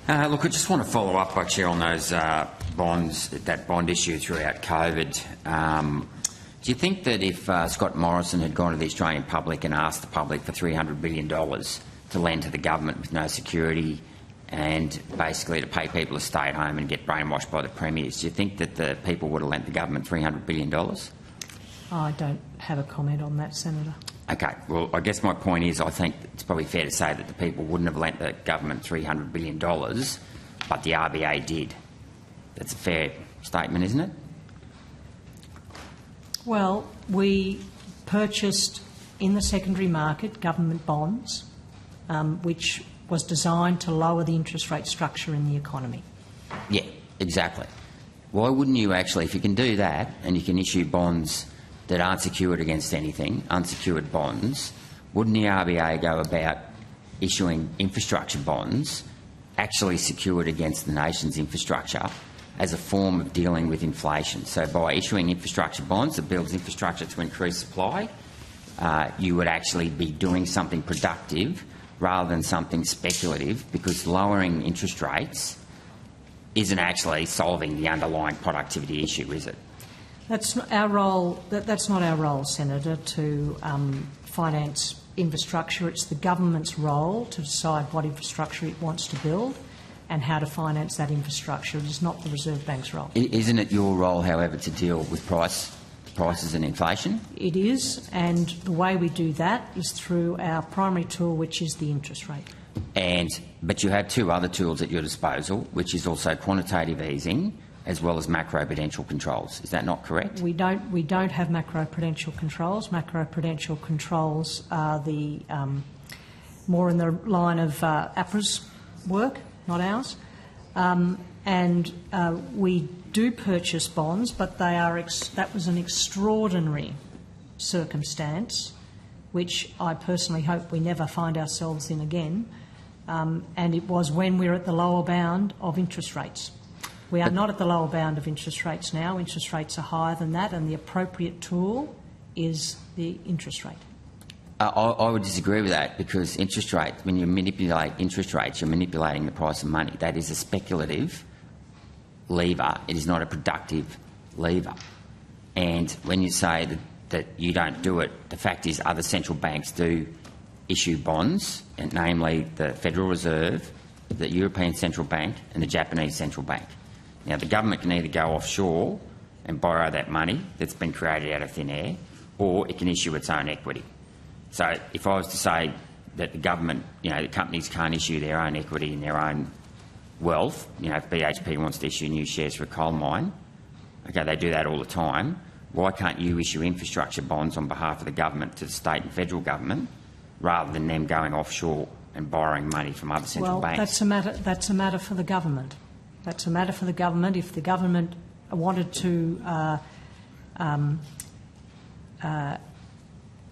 Look, I just want to follow up actually on those bonds, that bond issue throughout COVID. Do you think that if Scott Morrison had gone to the Australian public and asked the public for $300 billion to lend to the government with no security and basically to pay people to stay at home and get brainwashed by the premiers, do you think that the people would have lent the government $300 billion? I don't have a comment on that, Senator. Okay, well, I guess my point is I think it's probably fair to say that the people wouldn't have lent the government $300 billion, but the RBA did. That's a fair statement, isn't it? Well, we purchased in the secondary market government bonds, which was designed to lower the interest rate structure in the economy. Yeah, exactly. Why wouldn't you actually, if you can do that and you can issue bonds that aren't secured against anything, unsecured bonds, wouldn't the RBA go about issuing infrastructure bonds actually secured against the nation's infrastructure as a form of dealing with inflation? So by issuing infrastructure bonds that builds infrastructure to increase supply, you would actually be doing something productive rather than something speculative, because lowering interest rates isn't actually solving the underlying productivity issue, is it? That's not our role. That's not our role, Senator, to finance infrastructure. It's the government's role to decide what infrastructure it wants to build and how to finance that infrastructure. It is not the Reserve Bank's role. Isn't it your role, however, to deal with prices and inflation? It is, and the way we do that is through our primary tool, which is the interest rate. But you have two other tools at your disposal, which is also quantitative easing as well as macroprudential controls. Is that not correct? We don't have macroprudential controls. Macroprudential controls are the more in the line of APRA's work, not ours. And we do purchase bonds, but they are that was an extraordinary circumstance, which I personally hope we never find ourselves in again. And it was when we're at the lower bound of interest rates. We are not at the lower bound of interest rates now. Interest rates are higher than that, and the appropriate tool is the interest rate. I would disagree with that, because interest rates, when you manipulate interest rates, you're manipulating the price of money. That is a speculative lever. It is not a productive lever. And when you say that you don't do it, the fact is other central banks do issue bonds, and namely the Federal Reserve, the European Central Bank and the Japanese Central Bank. Now, the government can either go offshore and borrow that money that's been created out of thin air, or it can issue its own equity. So if I was to say that the government, the companies can't issue their own equity in their own wealth, if BHP wants to issue new shares for a coal mine, okay, they do that all the time. Why can't you issue infrastructure bonds on behalf of the government to the state and federal government, rather than them going offshore and borrowing money from other central banks? Well, that's a matter for the government. That's a matter for the government. If the government wanted to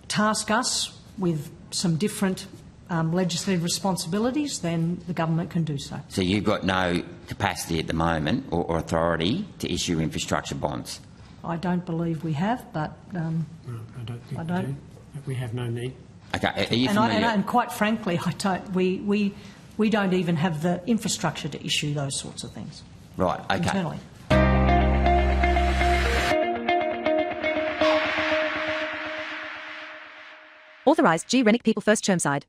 task us with some different legislative responsibilities, then the government can do so. So you've got no capacity at the moment or authority to issue infrastructure bonds? I don't believe we have, but no, I don't think we do. We have no need. Okay, are you familiar? And quite frankly, I don't. We don't even have the infrastructure to issue those sorts of things. Right. Okay. Internally. Authorised G. Rennick People First Chermside.